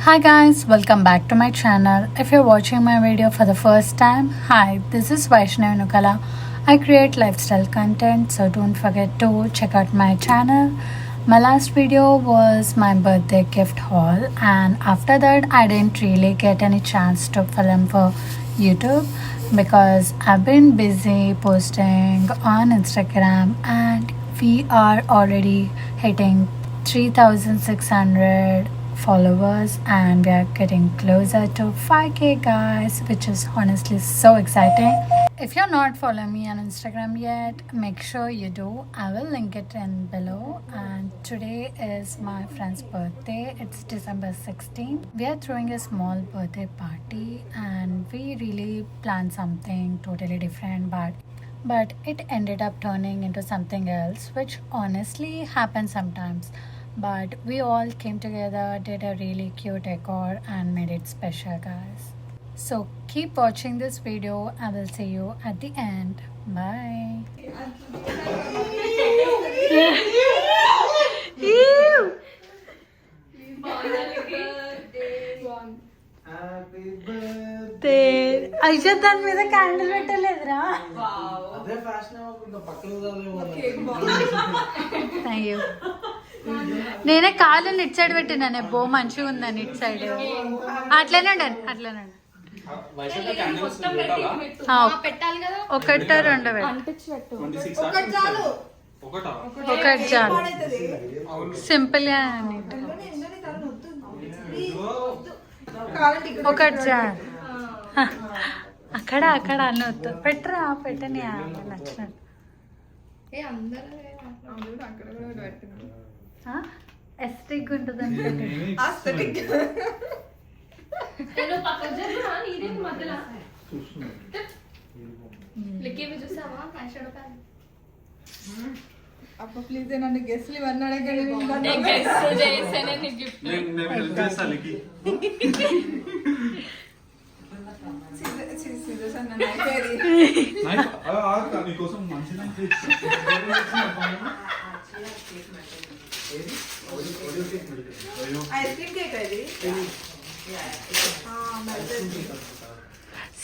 Hi guys, welcome back to my channel. If you're watching my video for the first time, hi, this is Vaishnavi Nukala. I create lifestyle content, so don't forget to check out my channel. My last video was my birthday gift haul, and after that I didn't really get any chance to film for YouTube because I've been busy posting on Instagram, and we are already hitting 3600 followers and we are getting closer to 5k guys, which is honestly so exciting. If you're not following me on Instagram yet, make sure you do. I will link it in below. And today is my friend's birthday. It's December 16th. We are throwing a small birthday party and we really planned something totally different, but it ended up turning into something else, which honestly happens sometimes. But we all came together, did a really cute decor and made it special guys. So keep watching this video. I will see you at the end. Bye. Aisha దాని మీద candle పెట్టలేదురా. Thank you. నేనే కాలు it side పెట్టినానే, బో మంచిగా ఉందని it side. అట్లనే ఉండండి, అట్లనే ఉండండి. ఒకటి రెండు ఒకటి చాలు, సింపుల్ గా ఒకటి చాలు. అక్కడ అక్కడ అనొద్దు, పెట్టరా పెట్టని నచ్చినట్టు. ఎస్టిక్ ఉంటుంది అప్ప ప్లీజ్ నన్ను గెస్ట్లు ఇవన్నీ అడగండి.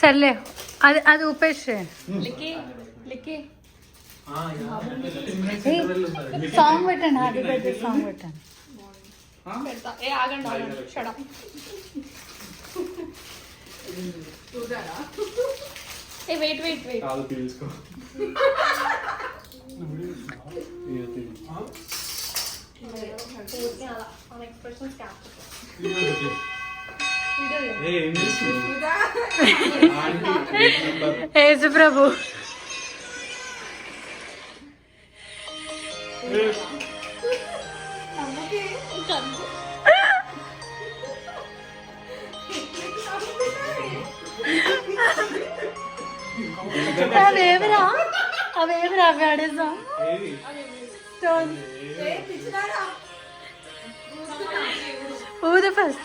సర్లే, అది అది ఊపేసే. సాంగ్ పెట్టండి, అది పెద్ద సాంగ్ పెట్టండి. వెయిట్ వెయిట్ వెయిట్ యేసు ప్రభు. అవేమిరా అవేమిరా అవి ఆడేసాం. ఊద ఫస్ట్.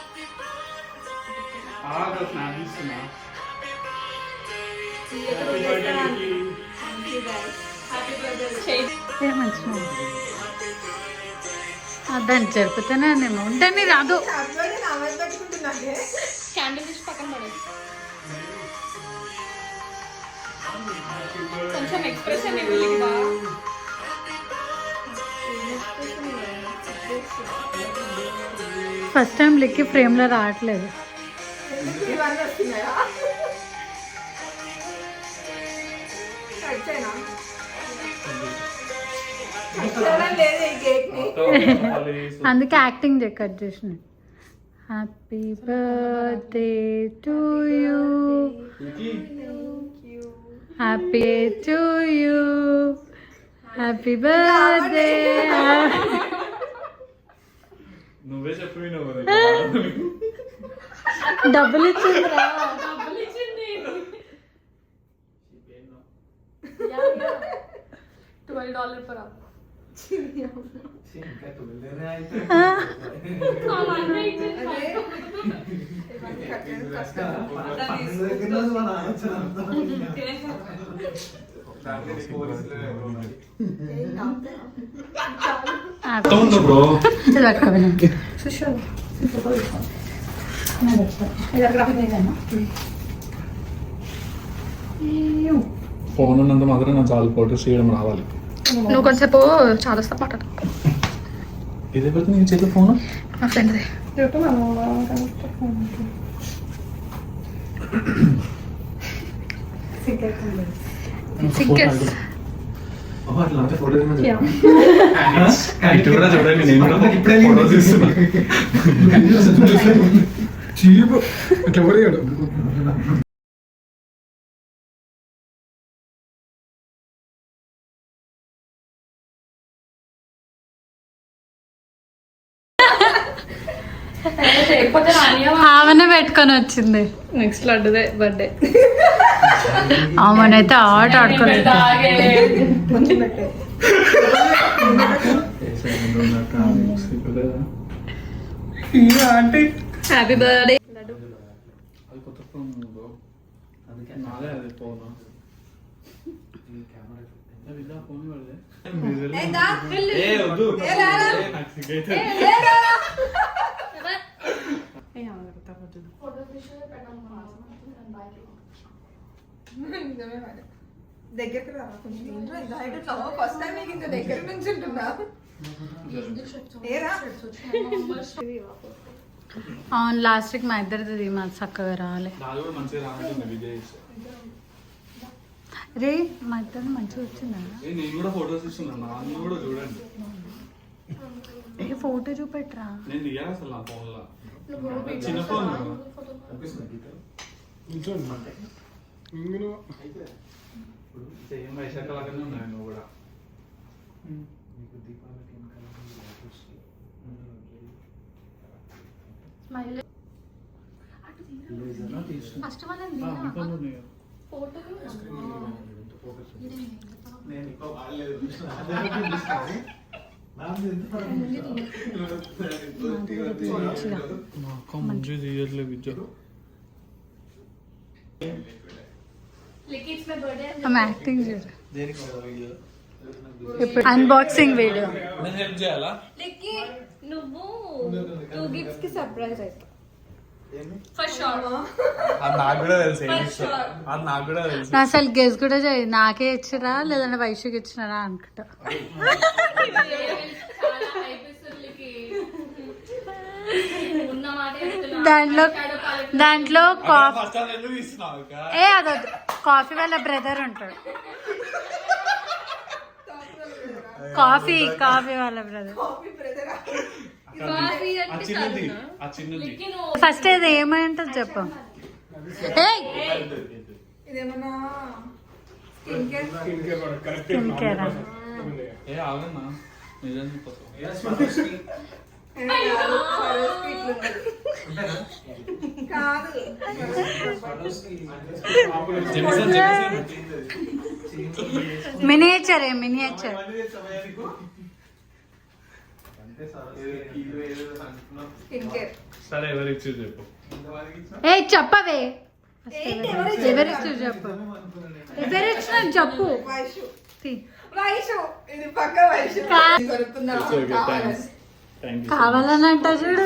దాన్ని జరుపుతానే నేను ఉంటాను, రాదు. క్యాండిల్ తీసి పక్కన పడేది. కొంచెం ఎక్స్ప్రెషన్ ఇవ్వాలి కదా. ఫస్ట్ టైం లిక్కి ఫ్రేమ్ లో రావట్లేదు. అందుకే యాక్టింగ్ కట్ చేసిన. Happy birthday to you, happy to you, happy birthday. నువ్వే చెప్పినావు కదా. డబ్బులు ఇచ్చిందిరా. $12 per hour. బ్రో ఫోన్ ఉన్నంత మాత్రం నాకు చాలా ఫోటోస్ చేయడం రావాలి. నువ్వు కొంచెంసేపు చాలా మాట్లాడు. ఇదే పెడితే నీకు చేతిలో ఫోన్ మా ఫ్రెండ్ది. చూడండి నేను ఫోటోస్ ఇస్తున్నా. ఇట్లా పడిగాడు. ఆమెనే పెట్టుకొని వచ్చింది. Next లడ్డుదే birthday. ఆమెనైతే ఆట ఆడుకోలేదు. కొంచెం పెట్టే హ్యాపీ బర్త్డే. అది కొత్త ఫోన్ నాదే అది ఫోన్ ఫోన్ పడదే వద్దు నాకు సిగ్గైతే దగ్గరికి రా కొంచెం ఫస్ట్ టైం నీకు ఇంత దగ్గర నుంచి ఉంటున్నా. అవును లాస్ట్ వీక్ మా ఇద్దరిది మా చక్కగా రాలే. నాది కూడా మంచిగా రానట్టుంది విజయ్. రే మా ఇద్దరు మంచిగా వచ్చిందా? నేను కూడా ఫోటోస్ ఇస్తున్నాను, నాన్న కూడా చూడండి. ఏ ఫోటో చూపెట్రా. నేను దిగాను అసలు నా ఫోన్ లో, చిన్న ఫోన్. సేమ్ వైశాఖ లాగానే ఉన్నాయి నువ్వు కూడా. ఫస్ట్ వాళ్ళని మంచిగా తీయట్లేదు విద్య. యాక్టింగ్ చూడు. ఇప్పుడు అన్బాక్సింగ్ వీడియో. నేను హెల్ప్ చేయాలా? నువ్వు 2 గిఫ్ట్స్ కి సర్ప్రైజ్ అవుతావు. For sure. అది నాకు కూడా తెలుసు, అది నాకు కూడా తెలుసు. అసలు గెస్ కూడా చేయి. నాకే ఇచ్చిరా లేదంటే వైశ్యకి ఇచ్చినారా అనుకుంటా. దాంట్లో అదొద్దు, కాఫీ వాళ్ళ బ్రదర్ ఉంటాడు. కాఫీ వాళ్ళ బ్రదర్. ఫస్ట్ ఇది ఏమై ఉంటుంది చెప్పు. ఇదేమన్నా స్కిన్ కేర్ ఏ ఆగన్నా నిజం కాదు. మినియేచర్. సరే ఎవరు ఇచ్చి చెప్పు. ఏ చెప్పవే, ఎవరిచ్చు చెప్పు. ఎవరిచ్చిన చెప్పు. ఇది పక్క వైషు కావాలని అంట చూడు.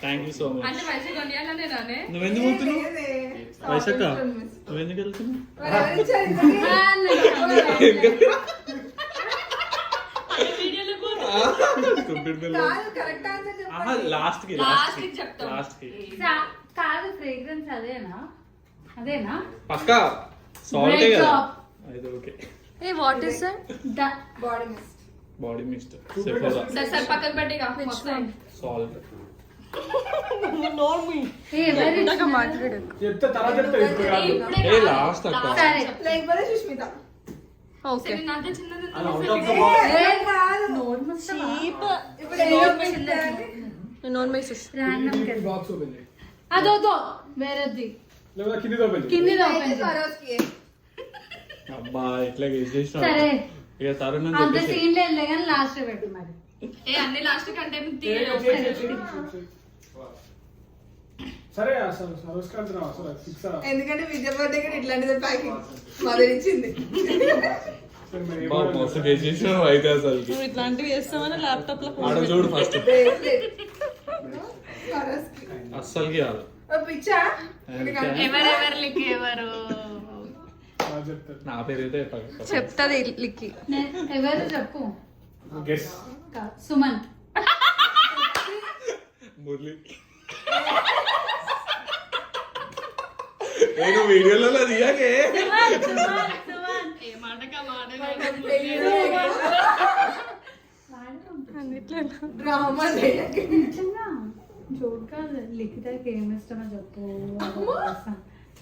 Thank you so much. అంటే వైశాఖ కొనియాలనే రానే. నువ్వెందుకు వెళ్తున్నావు వైశాఖ? నువ్వెందుకు వెళ్తున్నావు? లాస్ట్ కి కాదు, ఫ్రేగ్రెన్స్ అదేనా పక్కా సాల్ట్ కదా. అయితే ఓకే. ఏ what is that? Body mist sir పక్కకు పెట్టిగా మొత్తం సాల్ట్. మాట్లాడు. చెప్తే తర్వాత చెప్తే ఏ లాస్ట్ అక్క. సుష్మిత. ఓకే నాదే చిన్నది. Known my సుష్. బాక్స్ ఓపెన్ చేయి. అదోదో వేరేది. లేదా కింది ఓపెన్ చేయి. కింది అబ్బా ఇట్లా చేసేసిన సరే. ఇక తరుణ్ అంత సీన్ లేదు కానీ లాస్ట్ పెట్టు మరి. ఏ అన్ని లాస్ట్ కంటే సరే అసలు సరోస్కాంత్ రావు అసలు ఫిక్స్ ఆ. ఎందుకంటే విజయ్ బర్త్డే కూడా ఇట్లాంటిది ప్యాకింగ్ మదర్ ఇచ్చింది. మస్తు చేసేసినావు అయితే అసలు. ఇట్లాంటివి చేస్తామని ల్యాప్టాప్ లో ఆడ చూడు ఫస్ట్. కరస్కి. అస్సలుకి కాదు. ఓ పిచ్చా ఎవరెవరు లిక్కి ఎవరు బాగా చెప్తారు. నా పేరు అయితే చెప్పక. చెప్తాది లిక్కి. ఎవరు చెప్పు. గెస్. సుమంత్. మురళి. నేను వీడియోలలో దిగాకే. ఏ మాటకా మాట డ్రామా నిజంగా జోక్ కాదు. లిఖితకి ఏమి ఇష్టమో చెప్పు.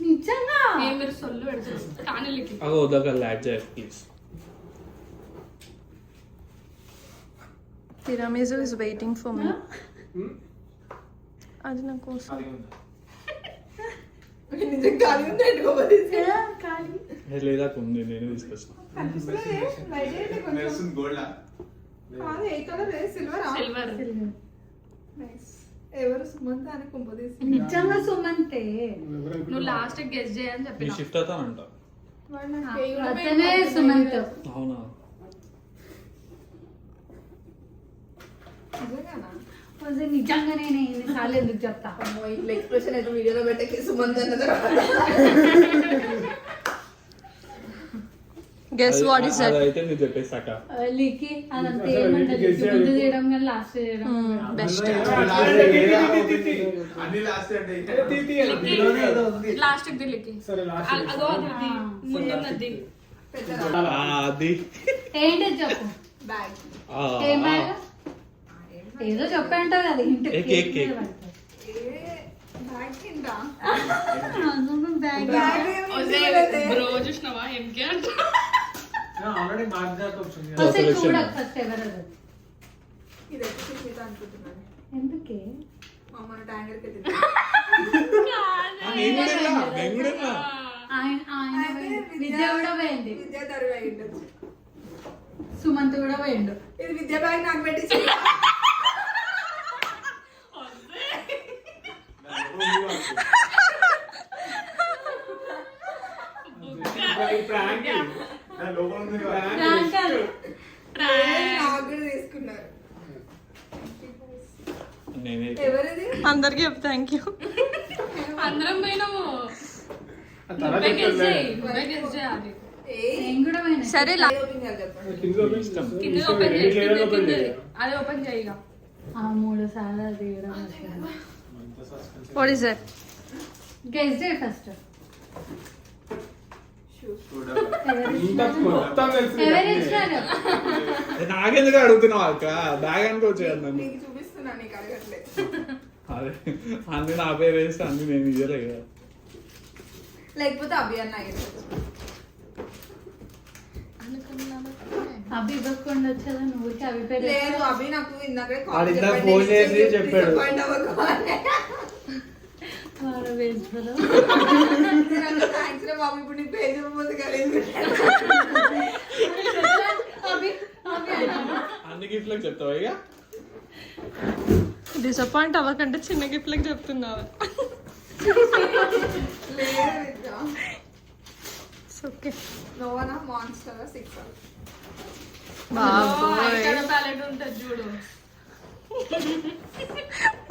నిజంగా మీరు సొల్లు పెడుతుంది కానీ లిక్కి అగో ఉదక లాడ్ చేయ please. Tiramisu is waiting for me. అది నా కోసం. నిజంగా ఖాళీ ఉంది ఎట్టుకోవాలి లేదా ఉంది నేను తీసుకొస్తాను. కాదు ఏ కలర్ సిల్వర్ సిల్వర్. ఎవరు సుమంత్ అని కుంపదీసి నిజంగా సుమంతే. నువ్వు లాస్ట్ గెస్ చేయని నీ చెప్పిన. షిఫ్ట్ అవుతానంట. అతనే సుమంత్. అవునా? నిజంగానే ఎన్నిసార్లు ఎందుకు చెప్తా. ఇట్లా ఎక్స్ప్రెషన్ అయితే వీడియోలో పెట్టకి సుమంత్ అన్నది గెస్ వాట్ ఇస్ దట్? అదైతే నేను చెప్పేసాక. లీకి అదంతా ఏమంటది. ముందు చేయడం కానీ లాస్ట్ చేయడం బెస్ట్. అన్ని లాస్ట్ అంటే లాస్ట్ ది లిక్కి. సరే లాస్ట్. అదో అది ముందున్నది. అది ఏంటి చెప్పు. బ్యాగ్ ఏం బ్యాగ్? ఏదో చెప్పంటావు కదా ఇంటి కేక్, కేక్. బ్యాగ్ కింద బ్యాగ్ బ్రో చూసినావా ఎంకే అంట. ఆల్రెడీ మార్చాక వచ్చింది. ఒకసారి చూడకు ఫస్ట్ ఎవరది. ఇది ఎక్కడ చూసి అనుకుంటున్నాను ఎందుకే మన ట్యాంగర్ కి నేను కూడా ఆయన విద్య కూడా పోయింది. విద్యా తరువు అయి ఉండొచ్చు. సుమంత్ కూడా పోయిండు. ఇది విద్యా బ్యాగ్ నాకు పెట్టించి నాకు కూడా తీసుకున్నారు. నేనే ఎవరిది అందరికి చెప్ థ్యాంక్ యూ. అందరం పోయినాము. తర్వాత గెస్ చేయాలి. నేను కూడా పోయినా. సరే ఓపెన్ చేయాలి చెప్పండి. కింద ఓపెన్ చేస్తాం. కింద ఓపెన్ చేయి. కింద ఓపెన్ చేయి. అది ఓపెన్ చేయగా. 3 సార్లు అది వాట్ ఇస్ దట్? గెస్ చేయి ఫస్ట్. ఇంత మొత్తం తెలిసింది. ఎవరు ఇచ్చినారు? నాకెందుకు అడుగుతున్నావు అక్క? బ్యాగ్ అనుకోవచ్చు కదా నన్ను. నీకు చూపిస్తున్నా నీకు అడగట్లేదు. అదే అన్ని నా పేరు వేస్తే అన్ని నేను ఇయ్యలే కదా. లేకపోతే అభి అన్న అయ్యేది. అవి ఇవ్వకుండా వచ్చేదా నువ్వు అవి పేరు లేదు అభి నాకు ఇందాకే వాడు ఇందాక ఫోన్ చేసి చెప్పాడు. థ్యాంక్స్ రా బాబు ఇప్పుడు నీ పేజ్ ఇవ్వబోదు కలిసి అన్ని గిఫ్ట్లకు చెప్తావా ఇక? డిసప్పాయింట్ అవ్వకంటే చిన్న గిఫ్ట్ లకి చెప్తున్నావా? ఓకే. నోవనా మాన్స్టర్ 6 టాలెంట్ ఉంటుంది చూడు.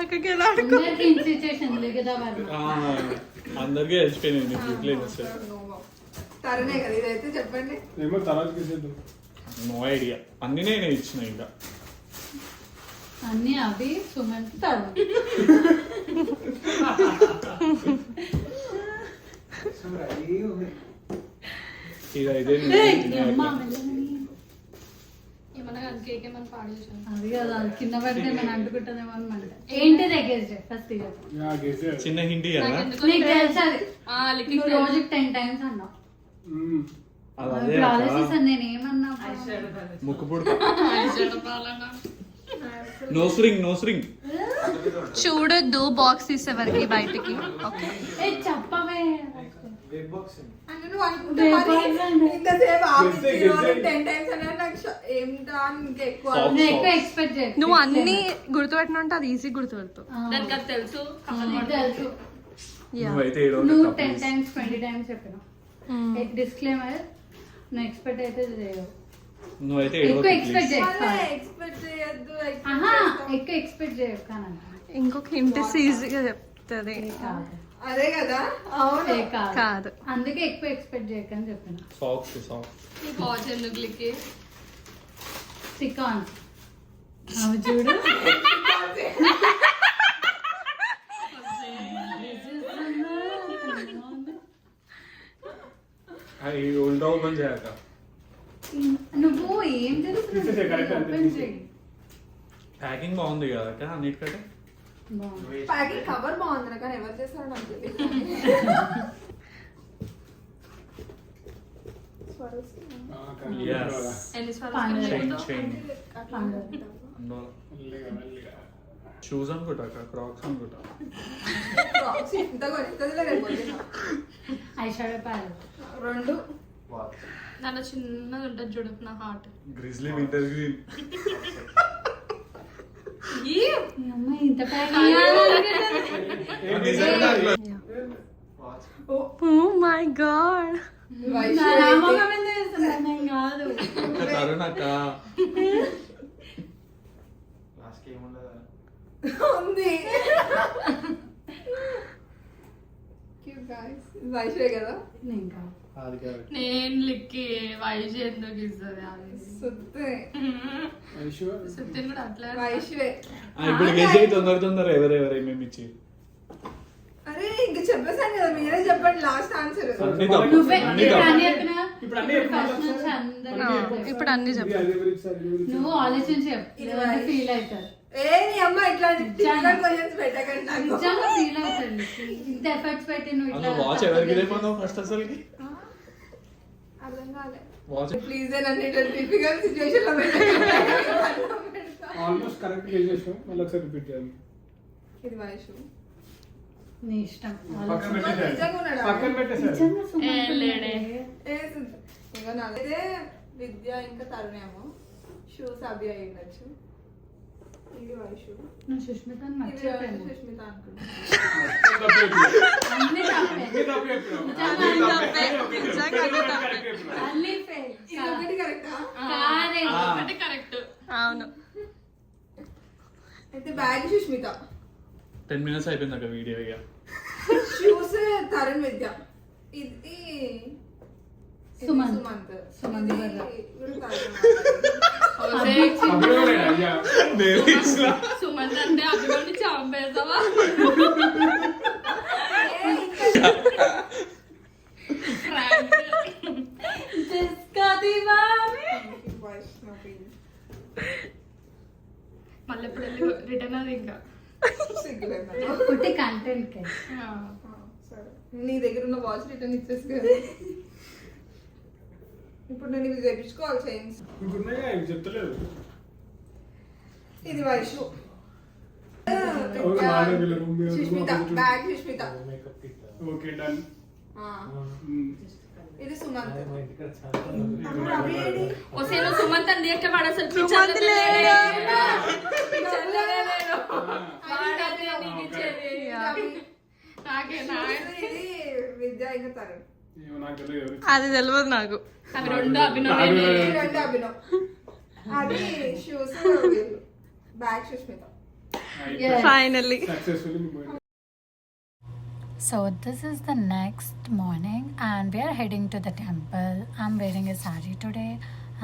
అక్కడికి ఎలా అందరికీ తెలిసిపోయినాయి నీ గిఫ్ట్లు ఏం వస్తాయి. తరనే కదా ఇదైతే చెప్పండి. ఏమో తర్వాత చేద్దాం. No idea. అన్ని నేనే ఇచ్చిన ఇంకా. అన్ని అవి సుమంత్ తరు. ఇదైతే అది కదా కింద పడితే నేను అంటుకుంటానేమో అనమాట. ఏంటిది గెస్ చేయి ఫస్ట్. Yeah guess. చిన్న హింట్ కదా. నీకు తెలుసు అది. నువ్వు రోజుకి 10 times అన్నావు. అదే ఆలోచిస్తాను నేను ఏమన్నా. ముక్కు పుడక. Nose ring, nose ring. చూడొద్దు బాక్స్ తీసేవరకు బయటికి. ఓకే చెప్పవే. అంటే నువ్వు అనుకుంటే మరి ఇంతసేపు ఆఫీస్ 10 times అన్నా నాకు ఏంటా ఇంకా ఎక్కువ ఎక్కువ ఎక్స్పెక్ట్ చేయ. నువ్వు అన్ని గుర్తుపెట్టిన అంటే అది ఈజీ గుర్తుపెడతావు. దానికి అది తెలుసు. తెలుసు. నువ్వైతే ఏడో నువ్వు 10 times 20 times చెప్పినావు. డిస్క్లైమర్ నువ్వు ఎక్స్పెక్ట్ అయితే చేయవు. నువ్వైతే ఎక్కువ ఎక్స్పెక్ట్ చేయకు. ఎక్స్పెక్ట్ చేయొద్దు ఎక్కువ ఎక్స్పెక్ట్ చేయకు కానంట. ఇంకొక హింట్ ఈజీగా చెప్తుంది. అదే కదా. అవును కాదు, అందుకే ఎక్కువ ఎక్స్పెక్ట్ చేయకని చెప్పిన. సాక్స్ ఈ వాచ్ ఎందుకు లిక్కి స్టిక్ ఆన్ అవి చూడు. అది ఉల్టా ఓపెన్ చేయక. నువ్వు ఏం తీసేసే, correct అంతే, తీసేసే. ప్యాకింగ్ బాగుంది కదా అన్నిటికంటే. ప్యాకింగ్ కవర్ బాగుంది కానీ ఎవరు చేస్తారో నాకు తెలియదు. ఎన్ని షూస్ అనుకుంటా, క్రాక్స్ అనుకుంటా. ఐషాడో ప్యాలెట్ 2 దాంట్లో చిన్నది ఉంటుంది చూడు, నా హార్ట్. Grizzly winter green. ఇంత ఓ మై గాడ్, కాదు తరుణక్క ఉంది. వైషే కదా. నేను కాదు. అది కాదు. నేను లిక్కి వైష్ ఎందుకు ఇస్తుంది? అది సుత్తే సుత్తిని కూడా అట్లా. వైషే. ఇప్పుడు గెస్ అయ్యి తొందర ఎవరేమేమి ఇచ్చి. అరే ఇంక చెప్పేసాను కదా, మీరే చెప్పండి లాస్ట్ ఆన్సర్. అన్ని తప్పు. నువ్వే అన్ని తప్పు. అన్ని చెప్పినా ఇప్పుడు అన్ని ఫస్ట్ నుంచి అందరూ ఇప్పుడు అన్ని చెప్పు. నువ్వు ఆలోచించి ఫీల్ అవుతారు. ఏ నీ అమ్మ ఇట్లాంటి difficult questions పెట్టకండి నాకు. నిజంగా ఫీల్ అవుతాడు. ఇంత ఎఫర్ట్స్ పెట్టి నువ్వు ఇట్లా వాచ్ ఎవరికి రేపన్నావు ఫస్ట్ అసలుకి? అర్థం కాలే. వాచ్ ప్లీజ్ నన్ను ఇట్లాంటి డిఫికల్ట్ సిచ్యువేషన్ లో పెట్టకండి. ఆల్మోస్ట్ కరెక్ట్ చేసేసాం, మళ్ళీ ఒకసారి రిపీట్ చేయాలి. ఇది వైషు. నీ ఇష్టం. పక్కన పెట్టేసారు, నిజంగా ఉన్నాడా? పక్కన పెట్టేసారు. నిజంగా సుమన్ ఏ లేడే. ఏ సుద్దు. ఇంకా నాదే విద్య ఇంకా తరుణేమో. షూస్ అభి అయి ఉండొచ్చు. ఇది వైషు. నువ్వు సుష్మితని ఇది మర్చిపోయాను. సుష్మిత అనుకుంటా. అన్ని తప్పే. అన్ని తప్పు చెప్పినావు. అన్ని fail. ఇది ఒకటి కరెక్టా? కాదే. ఒకటి కరెక్ట్. అవును. అయితే బ్యాగ్ సుష్మిత. 10 minutes అయిపోయింది అక్క వీడియో. ఇక షూస్ తరుణ్ విద్య. ఇది సుమంత్. సుమంత్. సుమంత్ ఇది బర్రా. వీడు తరుణ్. అప్పుడు కూడా అయ్యా. సుమంత్ అంటే అభిమాని చంపేస్తావా? ఫ్రాంక్. जिसका दीवाने. మళ్ళీ ఎప్పుడు వెళ్ళి రిటర్న్ అది ఇంకా. ఒకటి కంటెంట్ కే. సరే నీ దగ్గర ఉన్న వాచ్ రిటర్న్ ఇచ్చేసి ఇప్పుడు నేను ఇవి తెప్పించుకోవాలి చైన్స్. ఇంకున్నాయిగా, ఇవి చెప్తలేదు. ఇది Vaishu. Sushmita bag Sushmita. Okay done. ఇది సుమంత్. అప్పుడు అవి ఏడి? వస్తే నువ్వు సుమంత్ అని ఇష్టపడ అసలు సుమంత్ లేడు. వాడదే నీకు ఇచ్చేది. నాకే ఇది విద్య ఇంకా తరుణ్. ఏమో నాకు తెలియదు. అది తెలియదు నాకు. అవి రెండు అభినవ్. ఇది రెండు అభినవ్. అది shoes bag Sushmita. Finally successfully. So this is the next morning and we are heading to the temple. I'm wearing a sari today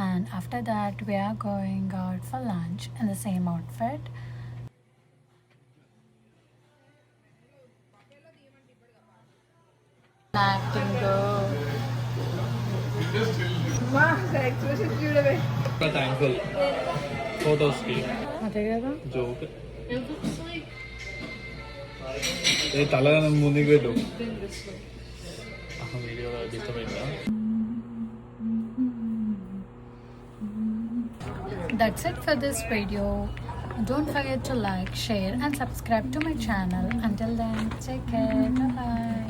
and after that we are going out for lunch in the same outfit. Acting girl. మా expression చూడవే. Thankful photos కి. అదే కదా. Joke. ఏ తల ముందుకు పెట్టు. Video disturb అయిందా? That's it for this video. Don't forget to like, share and subscribe to my channel. Until then, take care. Bye bye.